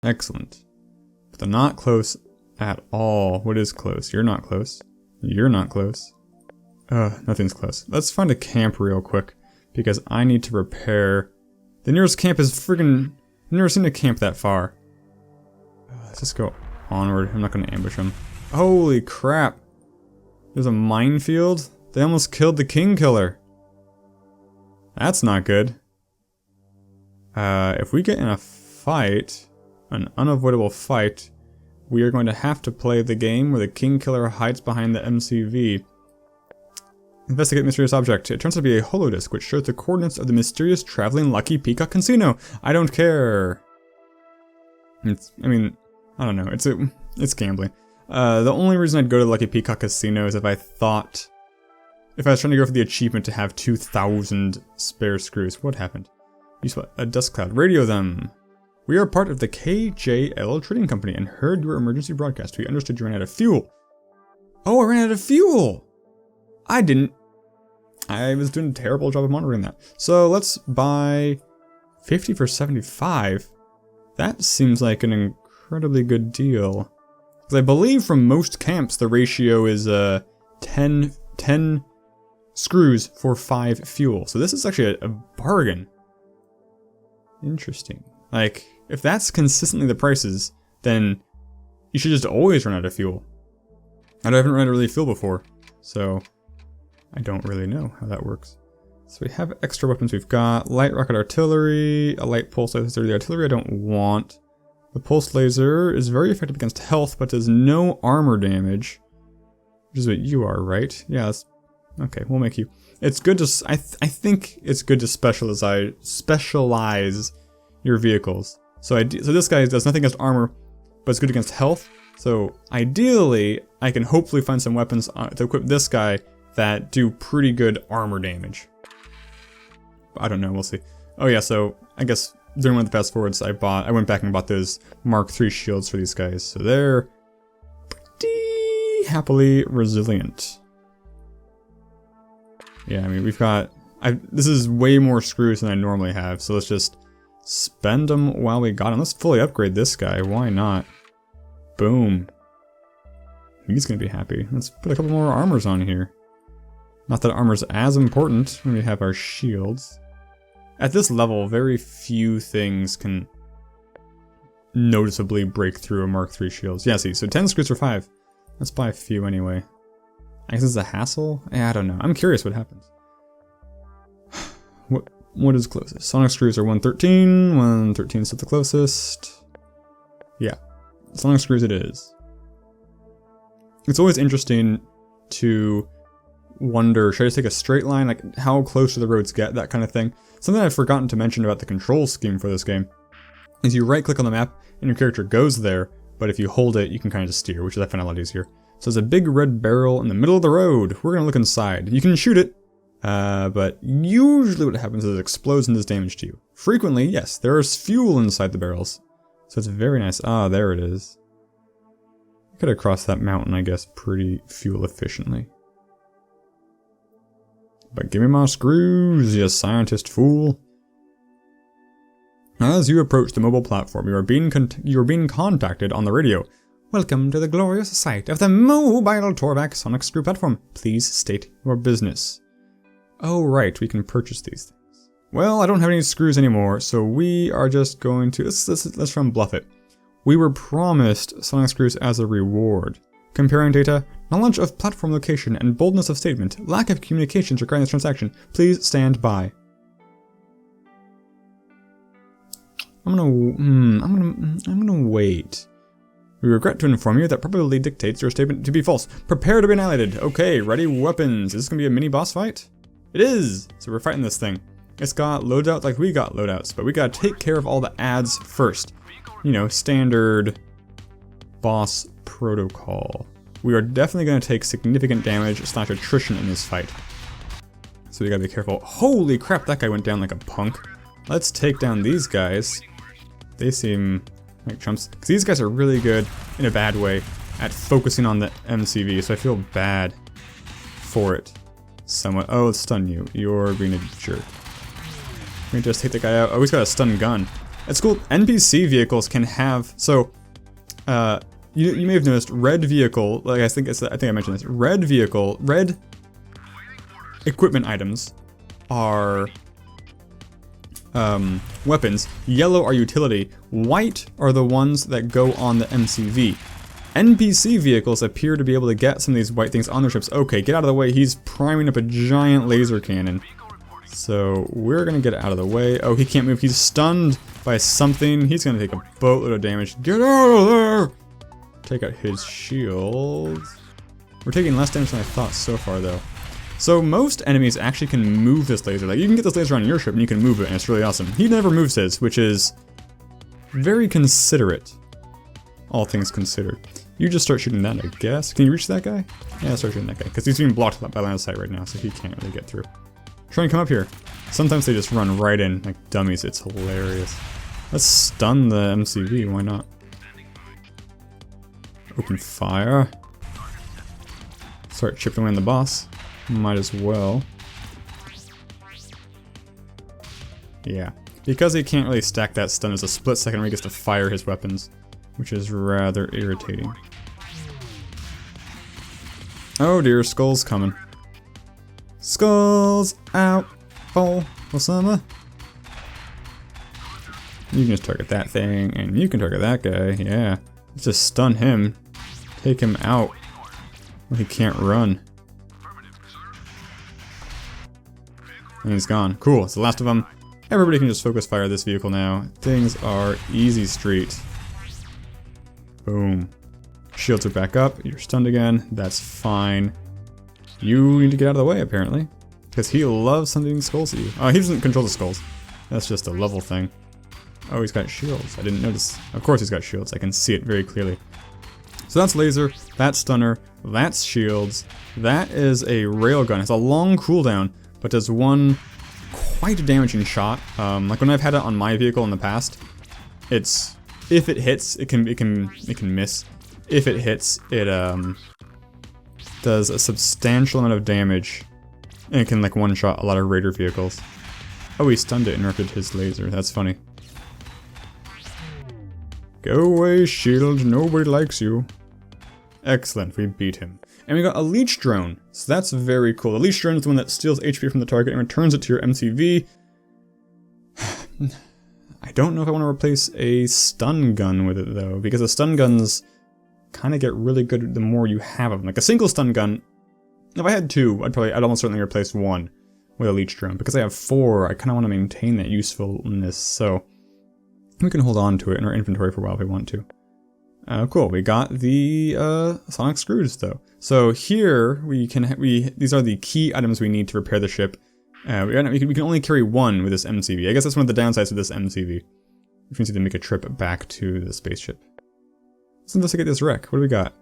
Excellent. But they're not close at all. What is close? You're not close. You're not close. Nothing's close. Let's find a camp real quick, because I need to repair. The nearest camp is friggin'... I've never seen a camp that far. Let's just go onward. I'm not going to ambush them. Holy crap. There's a minefield? They almost killed the king killer. That's not good. If we get in a fight, an unavoidable fight, we are going to have to play the game where the king killer hides behind the MCV. Investigate mysterious object. It turns out to be a holodisc, which shows the coordinates of the mysterious traveling Lucky Peacock Casino. I don't care. I mean, I don't know. It's gambling. The only reason I'd go to Lucky Peacock Casino is if I was trying to go for the achievement to have 2,000 spare screws. What happened? Use what? A dust cloud. Radio them. We are part of the KJL Trading Company and heard your emergency broadcast. We understood you ran out of fuel. Oh, I ran out of fuel! I didn't. I was doing a terrible job of monitoring that. So let's buy 50 for 75. That seems like an incredibly good deal. Because I believe from most camps the ratio is 10 screws for 5 fuel. So this is actually a bargain. Interesting. Like, if that's consistently the prices, then you should just always run out of fuel. I haven't run out of really fuel before, so I don't really know how that works. So we have extra weapons. We've got light rocket artillery, a light pulse laser. The artillery I don't want. The pulse laser is very effective against health, but does no armor damage. Which is what you are, right? Yeah, that's... Okay, we'll make you... It's good to... I think it's good to specialize your vehicles. So this guy does nothing against armor, but it's good against health. So ideally, I can hopefully find some weapons to equip this guy that do pretty good armor damage. I don't know, we'll see. Oh yeah, so I guess during one of the fast forwards I went back and bought those Mark III shields for these guys. So they're pretty happily resilient. Yeah, I mean we've got, this is way more screws than I normally have, so let's just spend them while we got them. Let's fully upgrade this guy, why not? Boom. He's gonna be happy. Let's put a couple more armors on here. Not that armor's as important when we have our shields. At this level, very few things can noticeably break through a Mark III shields. Yeah, see, so 10 screws for 5. Let's buy a few anyway. I guess it's a hassle? I don't know. I'm curious what happens. What is closest? Sonic screws are 113. 113 is the closest. Yeah. Sonic screws it is. It's always interesting to wonder, should I just take a straight line? Like, how close do the roads get? That kind of thing. Something I've forgotten to mention about the control scheme for this game is you right click on the map and your character goes there, but if you hold it, you can kind of just steer, which I find a lot easier. So there's a big red barrel in the middle of the road. We're gonna look inside. You can shoot it, but usually what happens is it explodes and does damage to you. Frequently, yes, there is fuel inside the barrels. So it's very nice. Ah, there it is. I could have crossed that mountain, I guess, pretty fuel efficiently. But give me my screws, you scientist fool. As you approach the mobile platform, you are being contacted on the radio. Welcome to the glorious site of the mobile Torvac Sonic Screw platform. Please state your business. Oh right, we can purchase these things. Well, I don't have any screws anymore, so we are just going to... Let's try and bluff it. We were promised Sonic Screws as a reward. Comparing data, knowledge of platform location, and boldness of statement. Lack of communications regarding this transaction. Please stand by. I'm gonna wait. We regret to inform you that probability dictates your statement to be false. Prepare to be annihilated. Okay, ready weapons. Is this gonna be a mini boss fight? It is! So we're fighting this thing. It's got loadouts like we got loadouts, but we gotta take care of all the ads first. You know, standard boss protocol. We are definitely going to take significant damage / attrition in this fight. So we gotta be careful. Holy crap, that guy went down like a punk. Let's take down these guys. They seem like chumps. Because these guys are really good, in a bad way, at focusing on the MCV, so I feel bad for it. Somewhat. Oh, let's stun you. You're being a jerk. Let me just take the guy out. Oh, he's got a stun gun. It's cool. NPC vehicles can have, so, you may have noticed red vehicle, like I think I mentioned this, red equipment items are weapons, yellow are utility, white are the ones that go on the MCV. NPC vehicles appear to be able to get some of these white things on their ships. Okay, get out of the way, he's priming up a giant laser cannon. So we're gonna get out of the way. Oh, he can't move, he's stunned by something. He's gonna take a boatload of damage. Get out of there! Take out his shield. We're taking less damage than I thought so far though. So most enemies actually can move this laser. Like you can get this laser on your ship and you can move it and it's really awesome. He never moves his, which is very considerate. All things considered. You just start shooting that, I guess. Can you reach that guy? Yeah, start shooting that guy. Because he's being blocked by line of sight right now, so he can't really get through. Try and come up here. Sometimes they just run right in like dummies. It's hilarious. Let's stun the MCV, why not? Open fire. Start chipping away on the boss. Might as well. Yeah. Because he can't really stack that stun, there's a split second where he gets to fire his weapons, which is rather irritating. Oh dear, Skull's coming. Skull's out for summer. You can just target that thing, and you can target that guy, yeah. Let's just stun him. Take him out. Well, he can't run. And he's gone. Cool, it's the last of them. Everybody can just focus fire this vehicle now. Things are easy street. Boom. Shields are back up. You're stunned again. That's fine. You need to get out of the way, apparently. Because he loves sending skulls at you. Oh, he doesn't control the skulls. That's just a level thing. Oh, he's got shields. I didn't notice. Of course he's got shields. I can see it very clearly. So that's laser. That's stunner. That's shields. That is a railgun. It has a long cooldown, but does one quite damaging shot. Like when I've had it on my vehicle in the past, it's if it hits, it can miss. If it hits, it does a substantial amount of damage, and it can like one-shot a lot of raider vehicles. Oh, he stunned it and interrupted his laser. That's funny. Go away, shield. Nobody likes you. Excellent. We beat him. And we got a leech drone. So that's very cool. The leech drone is the one that steals HP from the target and returns it to your MCV. I don't know if I want to replace a stun gun with it though, because the stun guns kind of get really good the more you have of them. Like a single stun gun, if I had two, I'd almost certainly replace one with a leech drone. Because I have 4, I kind of want to maintain that usefulness, so we can hold on to it in our inventory for a while if we want to. Cool, we got the sonic screws though. So here these are the key items we need to repair the ship. We can only carry one with this MCV. I guess that's one of the downsides of this MCV, which means you have to make a trip back to the spaceship. Let's investigate this wreck. What do we got?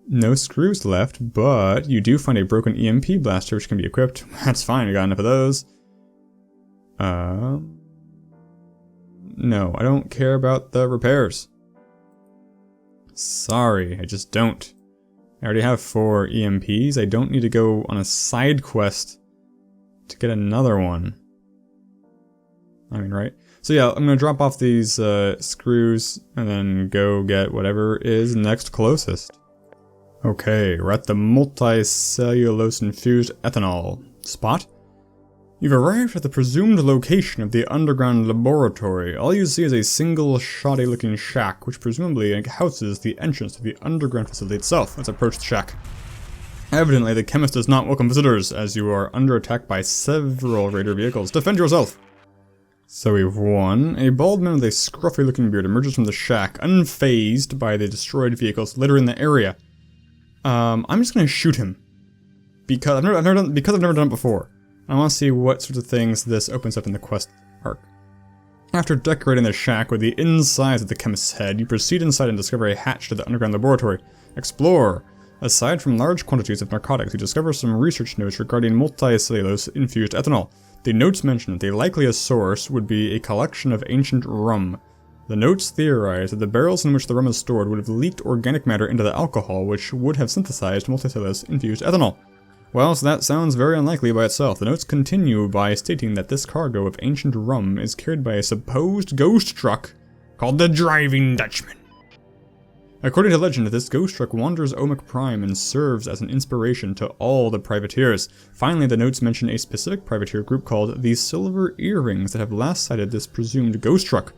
No screws left, but you do find a broken EMP blaster which can be equipped. That's fine, we got enough of those. No, I don't care about the repairs. Sorry, I just don't. I already have 4 EMPs. I don't need to go on a side quest to get another one. I mean, right? So yeah, I'm gonna drop off these screws and then go get whatever is next closest. Okay, we're at the multi-cellulose-infused ethanol spot. You've arrived at the presumed location of the underground laboratory. All you see is a single shoddy-looking shack, which presumably houses the entrance to the underground facility itself. Let's approach the shack. Evidently, the chemist does not welcome visitors, as you are under attack by several raider vehicles. Defend yourself! So we've won. A bald man with a scruffy-looking beard emerges from the shack, unfazed by the destroyed vehicles littering the area. I'm just gonna shoot him. Because I've never done it before. I want to see what sorts of things this opens up in the quest arc. After decorating the shack with the insides of the chemist's head, you proceed inside and discover a hatch to the underground laboratory. Explore! Aside from large quantities of narcotics, you discover some research notes regarding multi-cellulose-infused ethanol. The notes mention that the likeliest source would be a collection of ancient rum. The notes theorize that the barrels in which the rum is stored would have leaked organic matter into the alcohol, which would have synthesized multi-cellulose-infused ethanol. Well, so that sounds very unlikely by itself. The notes continue by stating that this cargo of ancient rum is carried by a supposed ghost truck called the Driving Dutchman. According to legend, this ghost truck wanders Omic Prime and serves as an inspiration to all the privateers. Finally, the notes mention a specific privateer group called the Silver Earrings that have last sighted this presumed ghost truck.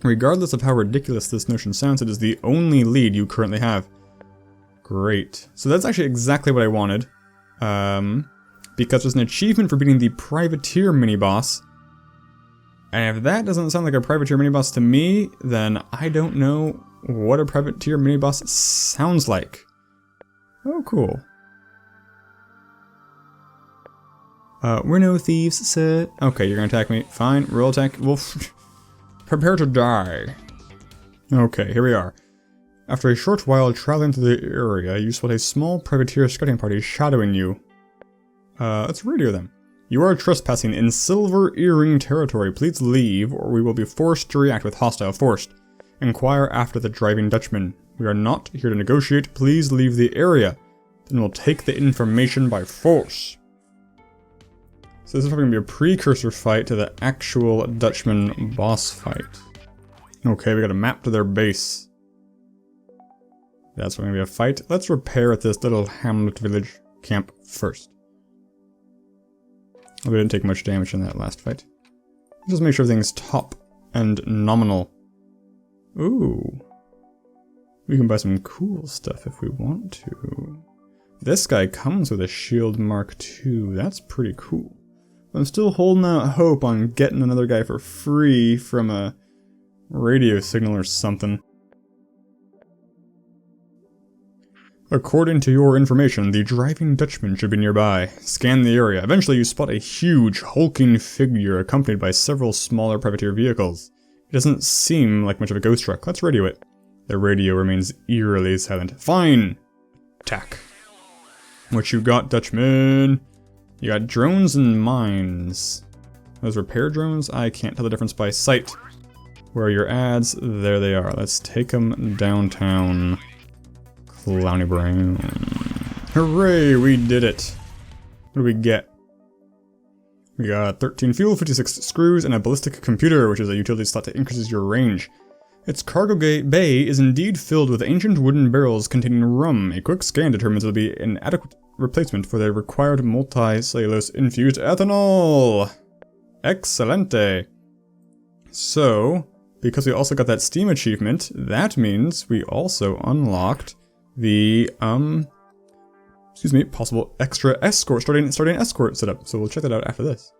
Regardless of how ridiculous this notion sounds, it is the only lead you currently have. Great. So that's actually exactly what I wanted. Because there's an achievement for beating the privateer mini-boss. And if that doesn't sound like a privateer mini-boss to me, then I don't know what a privateer mini-boss sounds like. Oh, cool. We're no thieves, sir. Okay, you're gonna attack me. Fine, roll attack. Wolf. Prepare to die. Okay, here we are. After a short while traveling through the area, you spot a small privateer scouting party shadowing you. Let's radio them. You are trespassing in Silver Earring territory. Please leave, or we will be forced to react with hostile force. Inquire after the Driving Dutchman. We are not here to negotiate. Please leave the area. Then we'll take the information by force. So this is probably going to be a precursor fight to the actual Dutchman boss fight. Okay, we got a map to their base. That's going to be a fight. Let's repair at this little hamlet village camp first. Oh, we didn't take much damage in that last fight. Just make sure everything's top and nominal. Ooh. We can buy some cool stuff if we want to. This guy comes with a shield mark II. That's pretty cool. I'm still holding out hope on getting another guy for free from a radio signal or something. According to your information, the Driving Dutchman should be nearby. Scan the area. Eventually you spot a huge, hulking figure accompanied by several smaller privateer vehicles. It doesn't seem like much of a ghost truck. Let's radio it. The radio remains eerily silent. Fine! Attack. What you got, Dutchman? You got drones and mines. Those repair drones? I can't tell the difference by sight. Where are your ads? There they are. Let's take them downtown. Clowny Brown. Hooray, we did it. What do we get? We got 13 fuel, 56 screws, and a ballistic computer, which is a utility slot that increases your range. Its cargo bay is indeed filled with ancient wooden barrels containing rum. A quick scan determines it will be an adequate replacement for the required multi-cellulose infused ethanol. Excelente. So, because we also got that Steam achievement, that means we also unlocked the, possible extra escort, starting escort setup. So we'll check that out after this.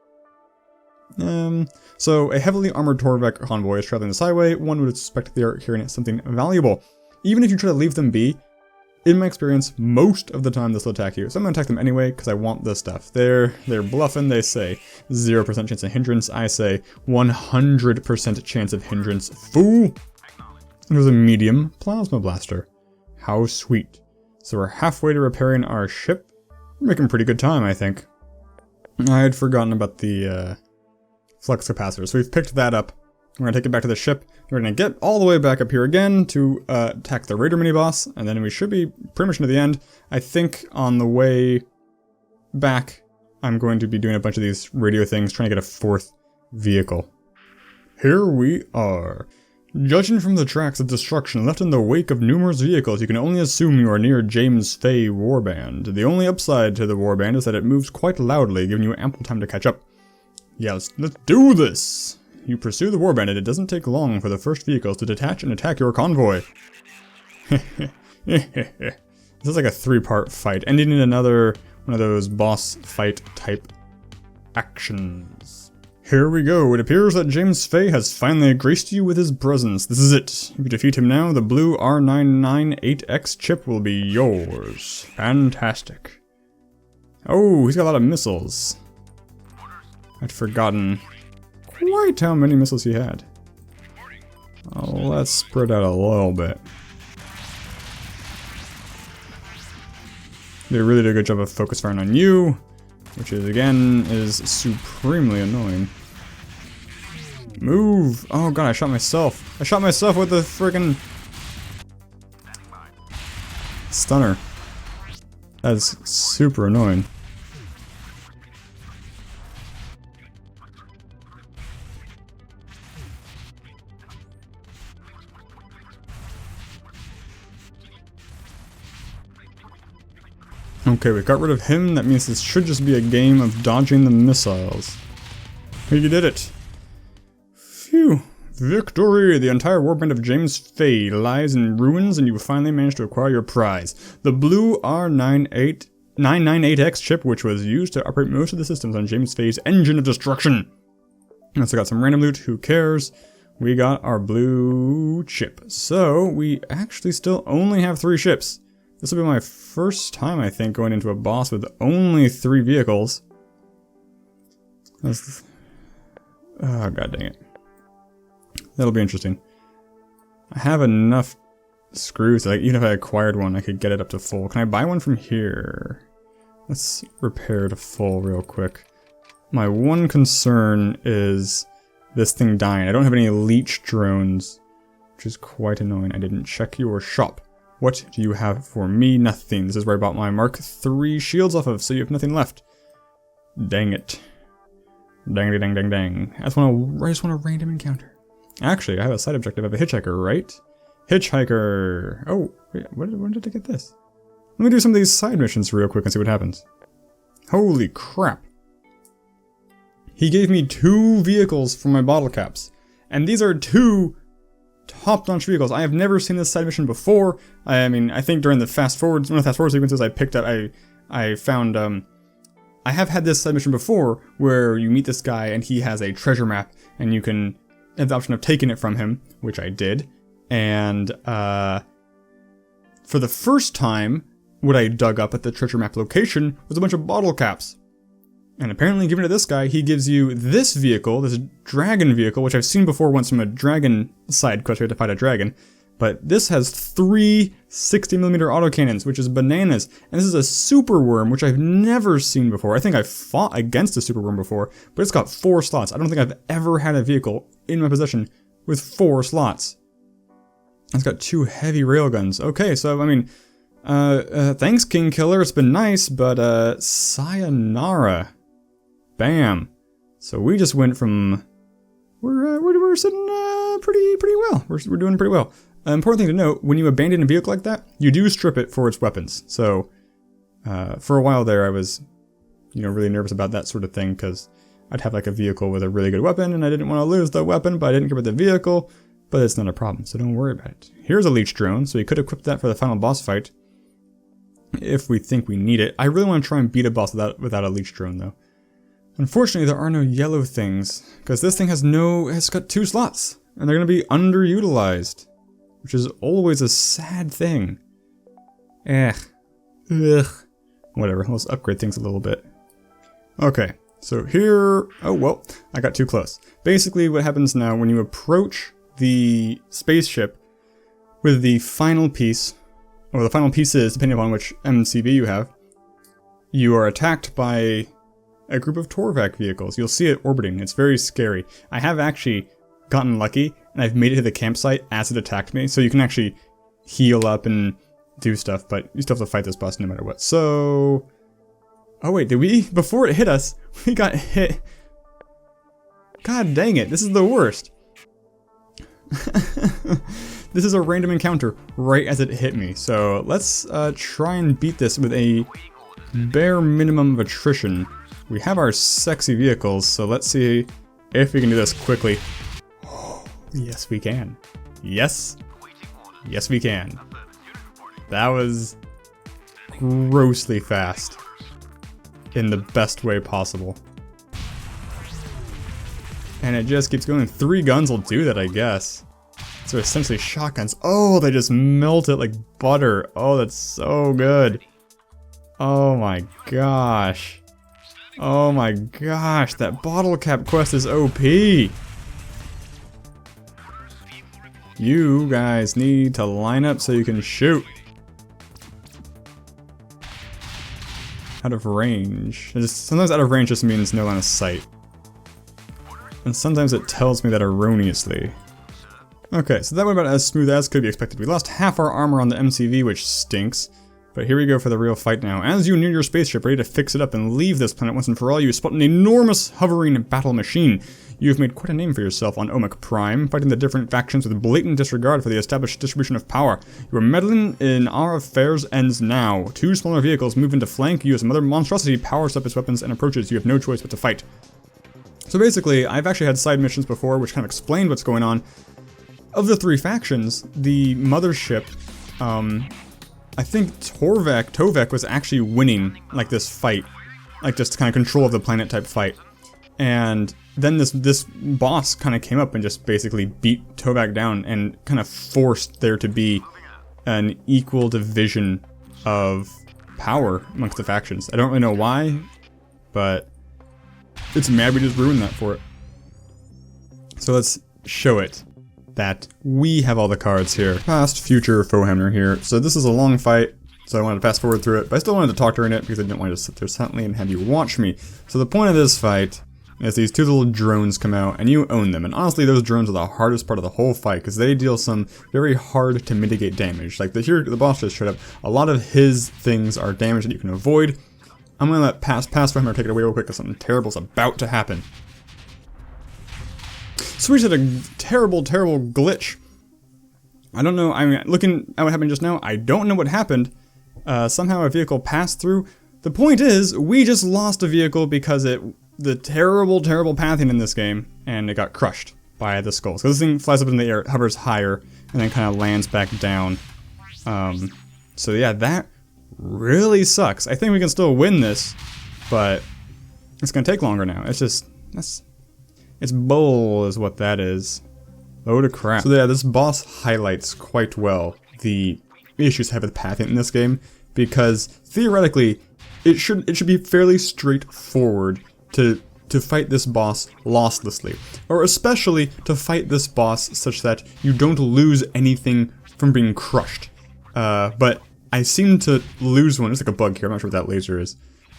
So a heavily armored Torvec convoy is traveling this highway. One would suspect they are carrying something valuable. Even if you try to leave them be, in my experience, most of the time this will attack you. So I'm gonna attack them anyway, because I want this stuff. They're bluffing, they say 0% chance of hindrance. I say 100% chance of hindrance. Fool! There's a medium plasma blaster. How sweet. So we're halfway to repairing our ship. We're making pretty good time, I think. I had forgotten about the flux capacitor, so we've picked that up. We're gonna take it back to the ship. We're gonna get all the way back up here again to attack the Raider mini-boss, and then we should be pretty much near the end. I think on the way back, I'm going to be doing a bunch of these radio things, trying to get a fourth vehicle. Here we are. Judging from the tracks of destruction left in the wake of numerous vehicles, you can only assume you are near James Fay Warband. The only upside to the Warband is that it moves quite loudly, giving you ample time to catch up. Yeah, let's do this! You pursue the Warband, and it doesn't take long for the first vehicles to detach and attack your convoy. This is like a 3-part fight, ending in another one of those boss fight type actions. Here we go. It appears that James Fay has finally graced you with his presence. This is it. If you defeat him now, the blue R998X chip will be yours. Fantastic. Oh, he's got a lot of missiles. I'd forgotten quite how many missiles he had. Oh, let's spread out a little bit. They really did a good job of focus firing on you, which is, again, is supremely annoying. Move! Oh god, I shot myself. I shot myself with the friggin' stunner. That's super annoying. Okay, we got rid of him. That means this should just be a game of dodging the missiles. You did it. Phew. Victory! The entire warband of James Fay lies in ruins and you finally managed to acquire your prize. The blue R998X chip, which was used to operate most of the systems on James Fay's engine of destruction. Also got some random loot, who cares? We got our blue chip. So, we actually still only have 3 ships. This will be my first time, I think, going into a boss with only 3 vehicles. Oh, god dang it. That'll be interesting. I have enough screws, like, even if I acquired one, I could get it up to full. Can I buy one from here? Let's repair to full real quick. My one concern is this thing dying. I don't have any leech drones, which is quite annoying. I didn't check your shop. What do you have for me? Nothing. This is where I bought my Mark III shields off of, so you have nothing left. Dang it. Dang, dang, dang, dang. I just want a random encounter. Actually, I have a side objective of a hitchhiker, right? Hitchhiker! Oh, wait, when did I get this? Let me do some of these side missions real quick and see what happens. Holy crap. He gave me 2 vehicles for my bottle caps. And these are 2 top-notch vehicles. I have never seen this side mission before. I mean, I think during the one of the fast forward sequences I picked up, I found, I have had this side mission before where you meet this guy and he has a treasure map and you can have the option of taking it from him, which I did. And, for the first time, what I dug up at the treasure map location was a bunch of bottle caps. And apparently, given to this guy, he gives you this vehicle, this dragon vehicle, which I've seen before once from a dragon side quest where you have to fight a dragon. But this has 3 60mm autocannons, which is bananas. And this is a super worm, which I've never seen before. I think I've fought against a super worm before, but it's got 4 slots. I don't think I've ever had a vehicle in my possession with 4 slots. It's got 2 heavy railguns. Okay, so, I mean, thanks, King Killer. It's been nice, but, sayonara. Bam. So we just went from... We're sitting pretty well. We're doing pretty well. Important thing to note, when you abandon a vehicle like that, you do strip it for its weapons. So, for a while there I was, really nervous about that sort of thing, because I'd have like a vehicle with a really good weapon, and I didn't want to lose the weapon, but I didn't give it the vehicle, but it's not a problem, so don't worry about it. Here's a leech drone, so we could equip that for the final boss fight, if we think we need it. I really want to try and beat a boss without a leech drone, though. Unfortunately, there are no yellow things, because this thing it's got 2 slots, and they're going to be underutilized, which is always a sad thing. Ugh. Whatever, let's upgrade things a little bit. Okay, so here, oh well, I got too close. Basically, what happens now, when you approach the spaceship with the final piece, or the final pieces, depending upon which MCV you have, you are attacked by a group of Torvac vehicles. You'll see it orbiting. It's very scary. I have actually gotten lucky, and I've made it to the campsite as it attacked me, so you can actually heal up and do stuff, but you still have to fight this boss no matter what. So... oh wait, before it hit us, we got hit. God dang it, this is the worst. This is a random encounter right as it hit me, so let's try and beat this with a bare minimum of attrition. We have our sexy vehicles, so let's see if we can do this quickly. Oh, yes, we can. Yes. Yes, we can. That was grossly fast. In the best way possible. And it just keeps going. 3 guns will do that, I guess. So essentially shotguns. Oh, they just melt it like butter. Oh, that's so good. Oh my gosh. Oh my gosh, that bottle cap quest is OP! You guys need to line up so you can shoot. Out of range. Sometimes out of range just means no line of sight. And sometimes it tells me that erroneously. Okay, so that went about as smooth as could be expected. We lost half our armor on the MCV, which stinks. But here we go for the real fight now. As you near your spaceship, ready to fix it up and leave this planet once and for all, you spot an enormous hovering battle machine. You've made quite a name for yourself on Omek Prime, fighting the different factions with blatant disregard for the established distribution of power. You are meddling in our affairs ends now. 2 smaller vehicles move into flank you as another monstrosity powers up its weapons and approaches. You have no choice but to fight. So basically, I've actually had side missions before which kind of explained what's going on. Of the 3 factions, the mothership, I think Tovek was actually winning, like, this fight. Like, just kind of control of the planet type fight. And then this boss kind of came up and just basically beat Tovek down and kind of forced there to be an equal division of power amongst the factions. I don't really know why, but it's mad we just ruined that for it. So let's show it that we have all the cards here. Past, future, Foehamner here. So this is a long fight, so I wanted to fast forward through it, but I still wanted to talk during it because I didn't want to just sit there silently and have you watch me. So the point of this fight is these 2 little drones come out and you own them. And honestly, those drones are the hardest part of the whole fight because they deal some very hard to mitigate damage. Like the boss just showed up. A lot of his things are damage that you can avoid. I'm going to let pass Foehamner take it away real quick because something terrible is about to happen. So we just had a terrible, terrible glitch. I don't know, I mean, looking at what happened just now, I don't know what happened. Somehow a vehicle passed through. The point is, we just lost a vehicle because the terrible, terrible pathing in this game, and it got crushed by the skulls. So this thing flies up in the air, it hovers higher, and then kind of lands back down. So yeah, that really sucks. I think we can still win this, but it's gonna take longer now. It's just, it's bull is what that is. Load of crap. So yeah, this boss highlights quite well the issues I have with pathing in this game, because theoretically, it should be fairly straightforward to fight this boss losslessly, or especially to fight this boss such that you don't lose anything from being crushed. But I seem to lose one. There's like a bug here. I'm not sure what that laser is.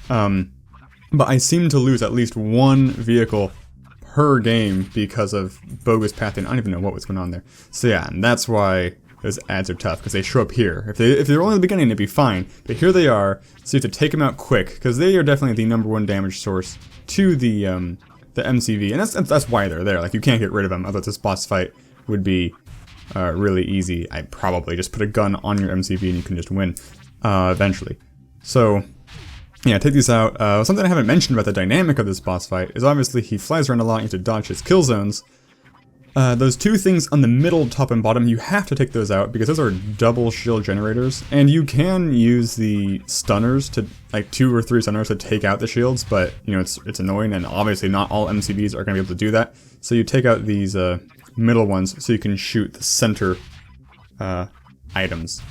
But I seem to lose at least 1 vehicle per game because of bogus pathing. I don't even know what was going on there. So yeah, and that's why those ads are tough, because they show up here. If they're only at the beginning, it'd be fine. But here they are, so you have to take them out quick, because they are definitely the #1 damage source to the MCV, and that's why they're there. Like, you can't get rid of them, otherwise this boss fight would be really easy. I'd probably just put a gun on your MCV and you can just win eventually. So yeah, take these out. Something I haven't mentioned about the dynamic of this boss fight is obviously he flies around a lot, you have to dodge his kill zones. Those 2 things on the middle, top and bottom, you have to take those out because those are double shield generators. And you can use the stunners to, like 2 or 3 stunners to take out the shields, but you know, it's annoying, and obviously not all MCBs are going to be able to do that. So you take out these middle ones so you can shoot the center items.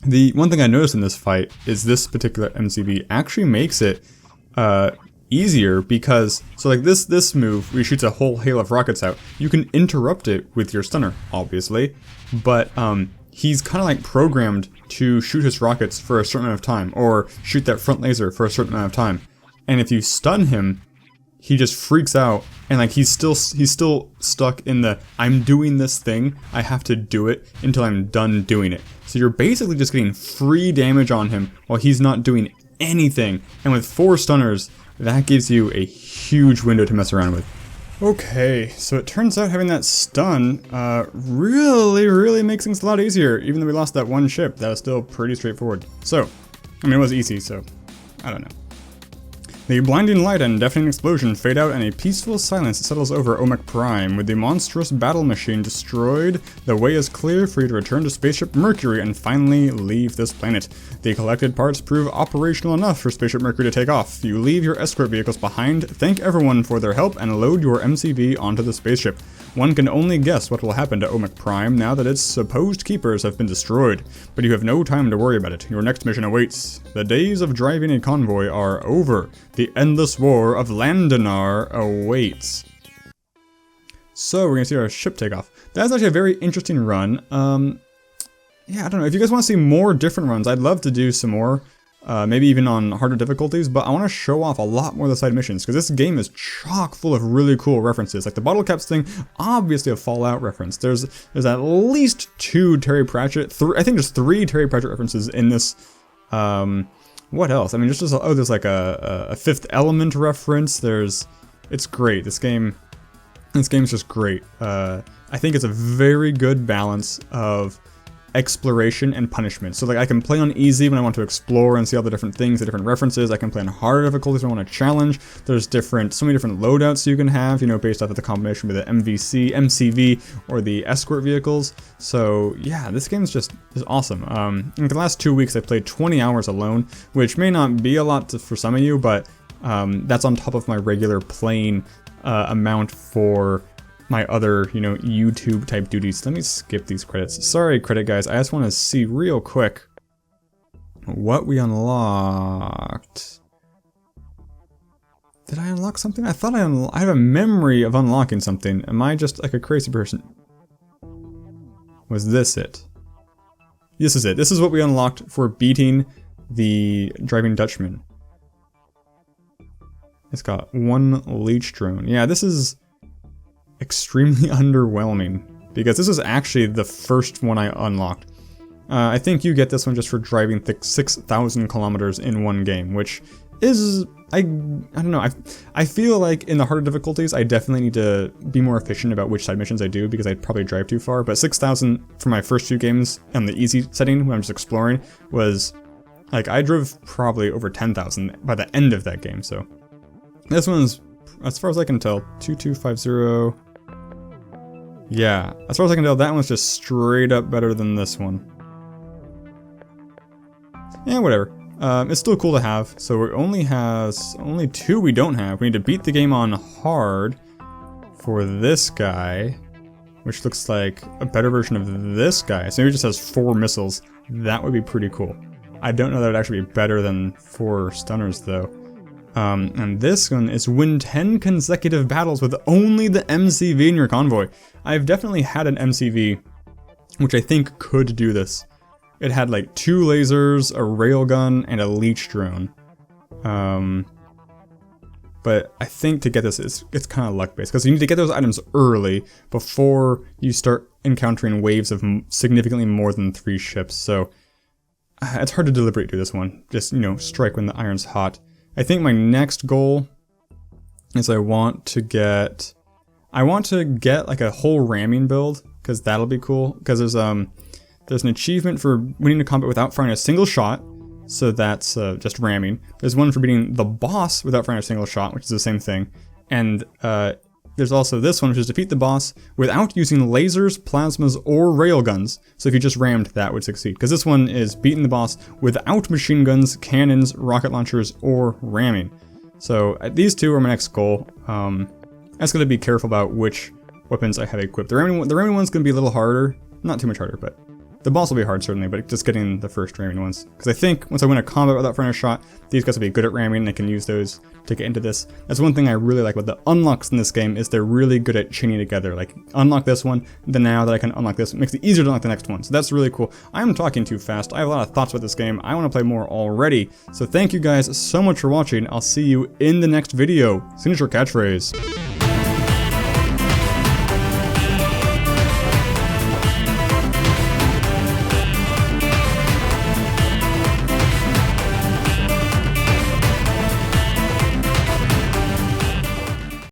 The one thing I noticed in this fight is this particular MCB actually makes it easier, because, so like this move where he shoots a whole hail of rockets out, you can interrupt it with your stunner, obviously, but he's kind of like programmed to shoot his rockets for a certain amount of time, or shoot that front laser for a certain amount of time, and if you stun him, he just freaks out, and like he's still stuck in the I'm doing this thing, I have to do it until I'm done doing it. So you're basically just getting free damage on him while he's not doing anything, and with 4 stunners, that gives you a huge window to mess around with. Okay, so it turns out having that stun really makes things a lot easier. Even though we lost that 1 ship, that was still pretty straightforward. So, I mean, it was easy, so I don't know. The blinding light and deafening explosion fade out and a peaceful silence settles over Omek Prime. With the monstrous battle machine destroyed, the way is clear for you to return to Spaceship Mercury and finally leave this planet. The collected parts prove operational enough for Spaceship Mercury to take off. You leave your escort vehicles behind, thank everyone for their help, and load your MCV onto the spaceship. One can only guess what will happen to Omek Prime now that its supposed keepers have been destroyed, but you have no time to worry about it. Your next mission awaits. The days of driving a convoy are over. The endless war of Landinar awaits. So we're gonna see our ship take off. That's actually a very interesting run. Yeah, I don't know. If you guys want to see more different runs, I'd love to do some more. Maybe even on harder difficulties, but I want to show off a lot more of the side missions, because this game is chock full of really cool references. Like the bottle caps thing, obviously a Fallout reference. There's at least 2 Terry Pratchett, I think there's 3 Terry Pratchett references in this What else? I mean, just oh, there's like a Fifth Element reference. It's great. This game's just great. I think it's a very good balance of exploration and punishment. So like I can play on easy when I want to explore and see all the different things, the different references. I can play on harder difficulties when I want to challenge. There's so many different loadouts you can have, you know, based off of the combination with the MCV, or the escort vehicles. So yeah, this game is awesome. In the last 2 weeks I played 20 hours alone, which may not be a lot for some of you, but that's on top of my regular playing amount for my other, you know, YouTube type duties. Let me skip these credits. Sorry, credit guys. I just want to see real quick what we unlocked. Did I unlock something? I thought I have a memory of unlocking something. Am I just like a crazy person? Was this it? This is it. This is what we unlocked for beating the Driving Dutchman. It's got 1 leech drone. Yeah, this is extremely underwhelming, because this is actually the first one I unlocked. I think you get this one just for driving 6,000 kilometers in one game, which is, I don't know, I feel like in the harder difficulties I definitely need to be more efficient about which side missions I do, because I'd probably drive too far, but 6,000 for my first 2 games on the easy setting when I'm just exploring was, like, I drove probably over 10,000 by the end of that game, so this one's, as far as I can tell, 2250. Yeah, as far as I can tell, that one's just straight up better than this one. Yeah, whatever. It's still cool to have. So it only 2 we don't have. We need to beat the game on hard for this guy, which looks like a better version of this guy. So maybe it just has 4 missiles. That would be pretty cool. I don't know that it would actually be better than 4 stunners though. And this one is win 10 consecutive battles with only the MCV in your convoy. I've definitely had an MCV, which I think could do this. It had like 2 lasers, a railgun, and a leech drone. But I think to get this, it's kind of luck-based, because you need to get those items early before you start encountering waves of significantly more than 3 ships. So it's hard to deliberately do this one. Just, you know, strike when the iron's hot. I think my next goal is I want to get like a whole ramming build, because that'll be cool. Because there's an achievement for winning a combat without firing a single shot, so that's just ramming. There's one for beating the boss without firing a single shot, which is the same thing. And there's also this one, which is defeat the boss without using lasers, plasmas, or railguns. So if you just rammed, that would succeed. Because this one is beating the boss without machine guns, cannons, rocket launchers, or ramming. So these 2 are my next goal. I just gotta be careful about which weapons I have equipped. The ramming one's gonna be a little harder. Not too much harder, but the boss will be hard certainly, but just getting the first ramming ones. Because I think once I win a combat without firing a shot, these guys will be good at ramming, and I can use those to get into this. That's one thing I really like about the unlocks in this game, is they're really good at chaining together. Like, unlock this one, then now that I can unlock this, it makes it easier to unlock the next one. So that's really cool. I'm talking too fast. I have a lot of thoughts about this game. I want to play more already. So thank you guys so much for watching. I'll see you in the next video. Signature catchphrase.